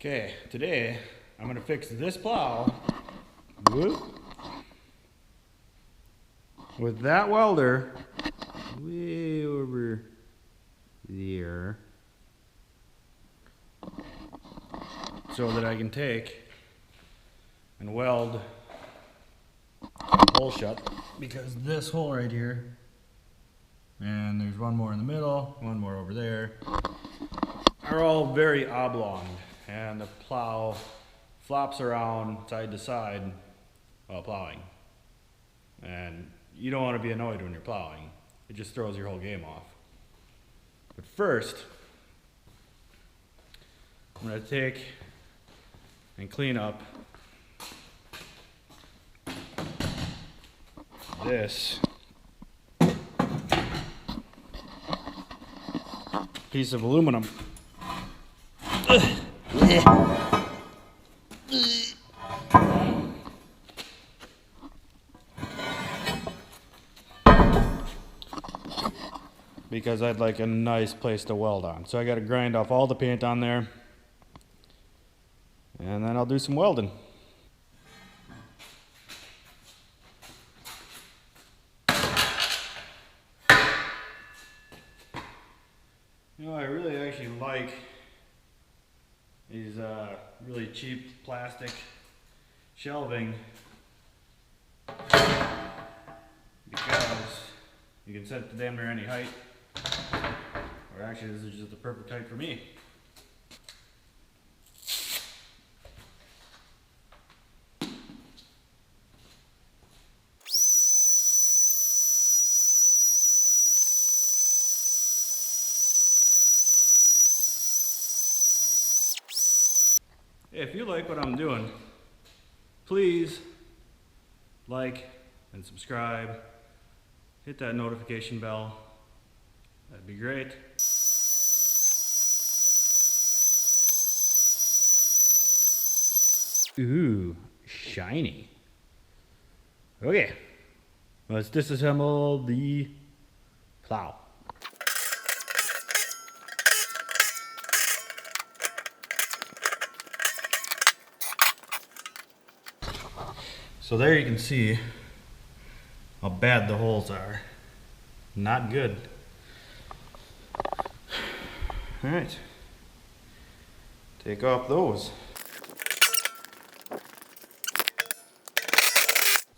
Okay, today I'm gonna fix this plow with that welder way over there so that I can take and weld the hole shut, because this hole right here, and there's one more in the middle, one more over there, are all very oblong, and the plow flops around side to side while plowing. And you don't want to be annoyed when you're plowing. It just throws your whole game off. But first, I'm going to take and clean up this piece of aluminum. Because I'd like a nice place to weld on. So I got to grind off all the paint on there, and then I'll do some welding. You know, I really actually like these really cheap plastic shelving, because you can set it to damn near any height. Or actually, this is just the perfect height for me. If you like what I'm doing, please like and subscribe. Hit that notification bell. That'd be great. Ooh, shiny. Okay, let's disassemble the plow. So there you can see how bad the holes are. Not good. All right, take off those. As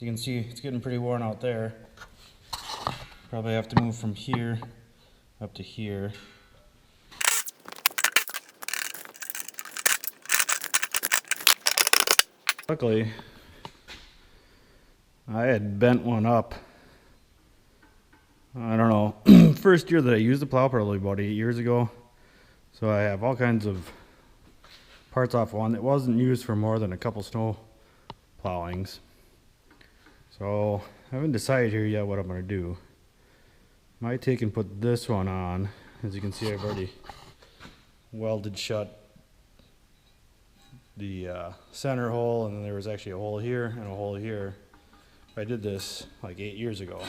you can see, it's getting pretty worn out there. Probably have to move from here up to here. Luckily, I had bent one up. I don't know, first year that I used the plow, probably about 8 years ago. So I have all kinds of parts off one that wasn't used for more than a couple snow plowings. So I haven't decided here yet what I'm going to do. Might take and put this one on. As you can see, I've already welded shut the center hole, and then there was actually a hole here and a hole here. I did this like 8 years ago.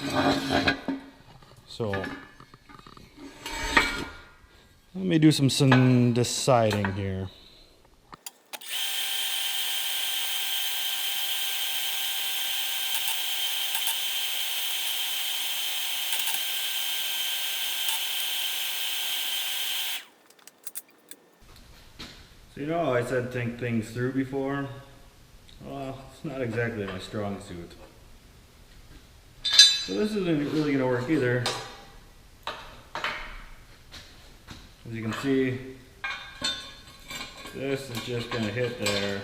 So let me do some deciding here. So you know, I said think things through before. Well, it's not exactly my strong suit. So this isn't really going to work either. As you can see, this is just going to hit there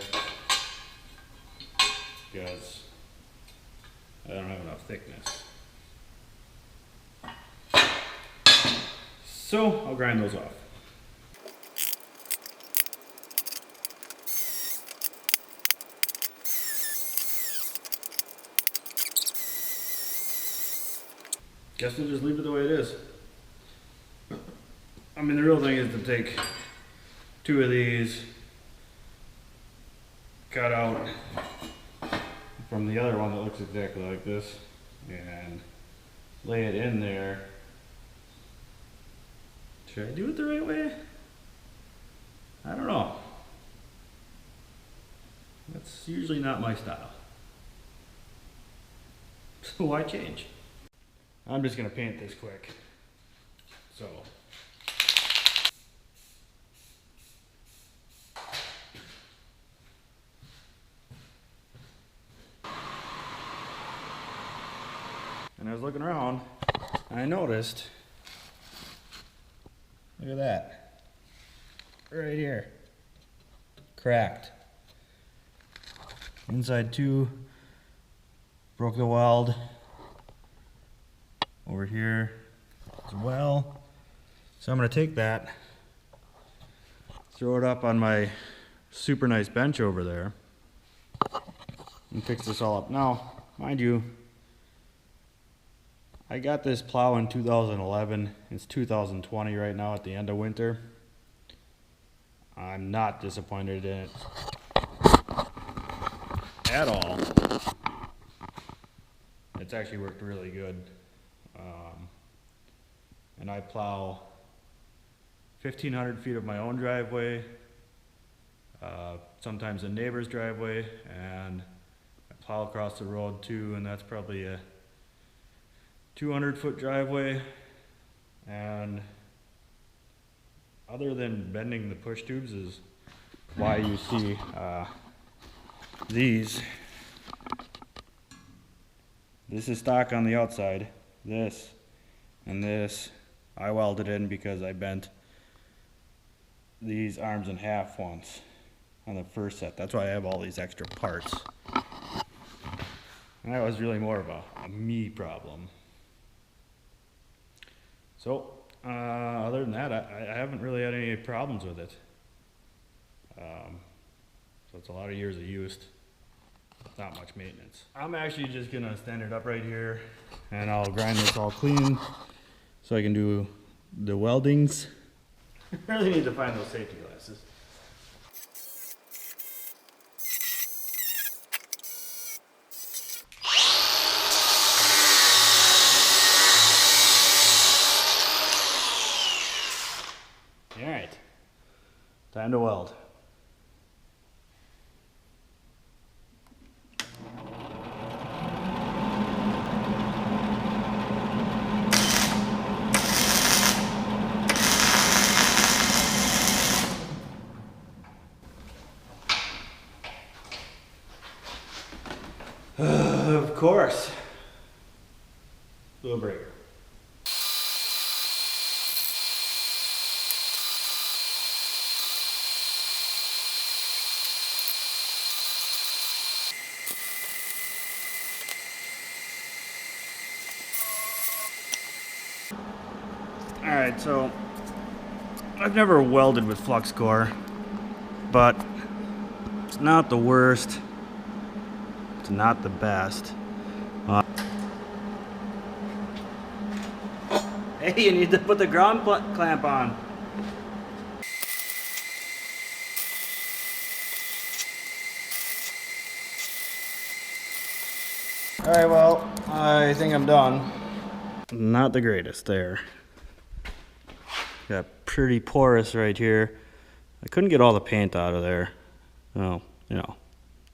because I don't have enough thickness. So I'll grind those off. Guess we'll just leave it the way it is. I mean, the real thing is to take 2 of these, cut out from the other one that looks exactly like this, and lay it in there. Should I do it the right way? I don't know. It's usually not my style. So why change? I'm just gonna paint this quick. So. And I was looking around, and I noticed, look at that, right here, cracked. Inside two, broke the weld, over here as well. So I'm gonna take that, throw it up on my super nice bench over there, and fix this all up. Now, mind you, I got this plow in 2011. It's 2020 right now at the end of winter. I'm not disappointed in it at all. It's actually worked really good. And I plow 1,500 feet of my own driveway, sometimes a neighbor's driveway, and I plow across the road too, and that's probably a 200-foot driveway. And other than bending the push tubes is why you see these. This is stock on the outside. This and this I welded in because I bent these arms in half once on the first set. That's why I have all these extra parts. And that was really more of a me problem. So, other than that, I haven't really had any problems with it. So it's a lot of years of use, not much maintenance. I'm actually just gonna stand it up right here, and I'll grind this all clean so I can do the weldings. I really need to find those safety glasses. All right, time to weld. Of course, wheel breaker. Alright, so I've never welded with flux core, but it's not the worst. It's not the best. Hey, you need to put the ground clamp on. Alright, well, I think I'm done. Not the greatest there. Got pretty porous right here. I couldn't get all the paint out of there. Well, you know,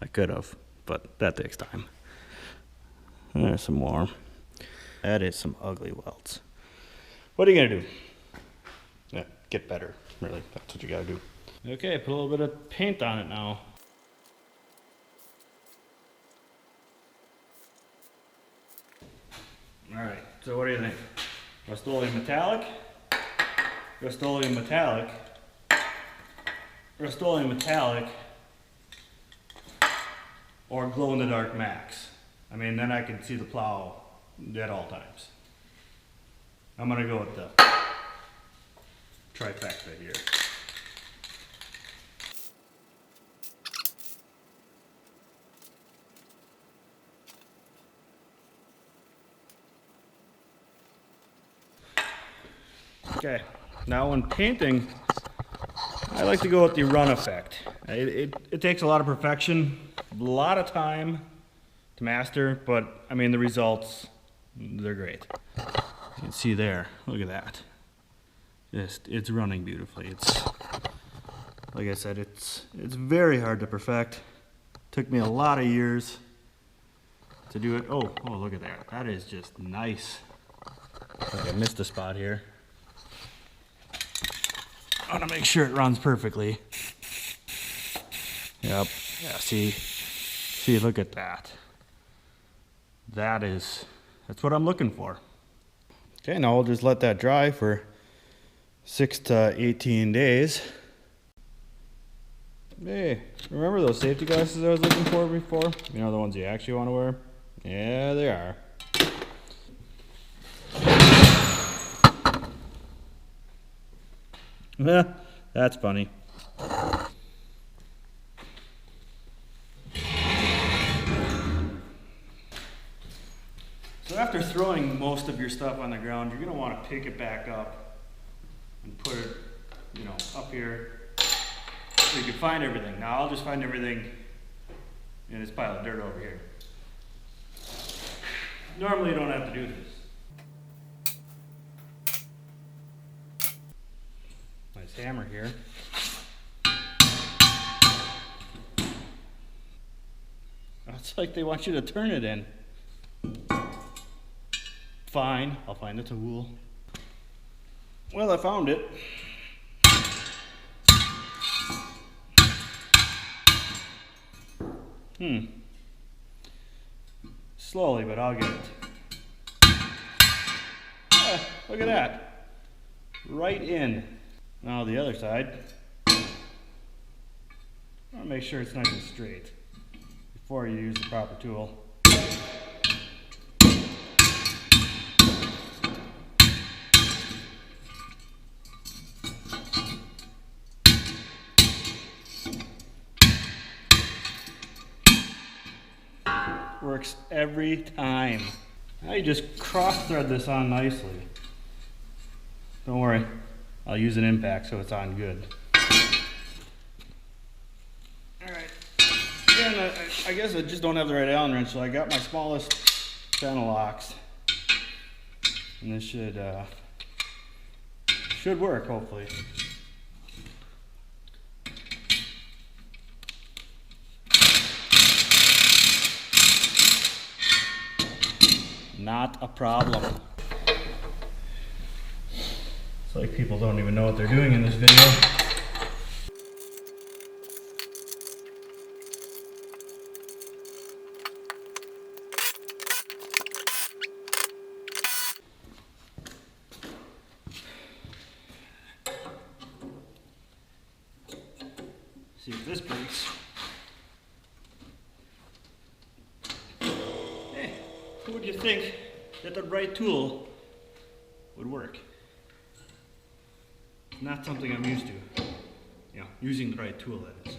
I could have, but that takes time. There's some more. That is some ugly welds. What are you gonna do? Yeah, get better, really. That's what you gotta do. Okay, put a little bit of paint on it now. Alright, so what do you think? Rust-Oleum metallic? Rust-Oleum metallic? Rust-Oleum metallic? Or glow-in-the-dark max? I mean, then I can see the plow at all times. I'm gonna go with the trifecta here. Okay, now when painting, I like to go with the run effect. It takes a lot of perfection, a lot of time to master, but I mean the results, they're great. You can see there, look at that. It's running beautifully. It's, like I said, it's very hard to perfect. Took me a lot of years to do it. Oh, look at that. That is just nice. I missed a spot here. I want to make sure it runs perfectly. Yep. Yeah, see, look at that. That's what I'm looking for. Okay, now we'll just let that dry for 6 to 18 days. Hey, remember those safety glasses I was looking for before? You know, the ones you actually want to wear? Yeah, they are. That's funny. So after throwing most of your stuff on the ground, you're going to want to pick it back up and put it, up here so you can find everything. Now I'll just find everything in this pile of dirt over here. Normally you don't have to do this. Nice hammer here. It's like they want you to turn it in. Fine, I'll find the tool. Well, I found it. Slowly, but I'll get it. Look at that. Right in. Now the other side. I want to make sure it's nice and straight before you use the proper tool. Works every time. Now you just cross thread this on nicely. Don't worry, I'll use an impact so it's on good. Alright, again, I guess I just don't have the right Allen wrench, so I got my smallest channel locks. And this should work, hopefully. Not a problem. It's like people don't even know what they're doing in this video. See if this breaks. Who would you think that the right tool would work? Not something I'm used to. Using the right tool, that is.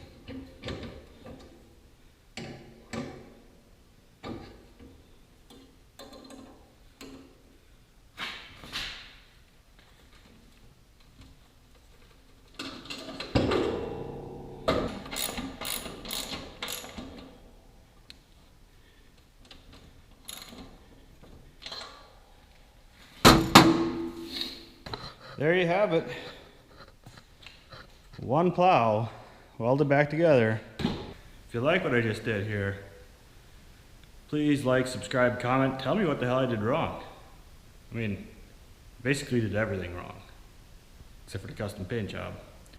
There you have it. One plow welded back together. If you like what I just did here, please like, subscribe, comment. Tell me what the hell I did wrong. I mean, basically did everything wrong, except for the custom paint job.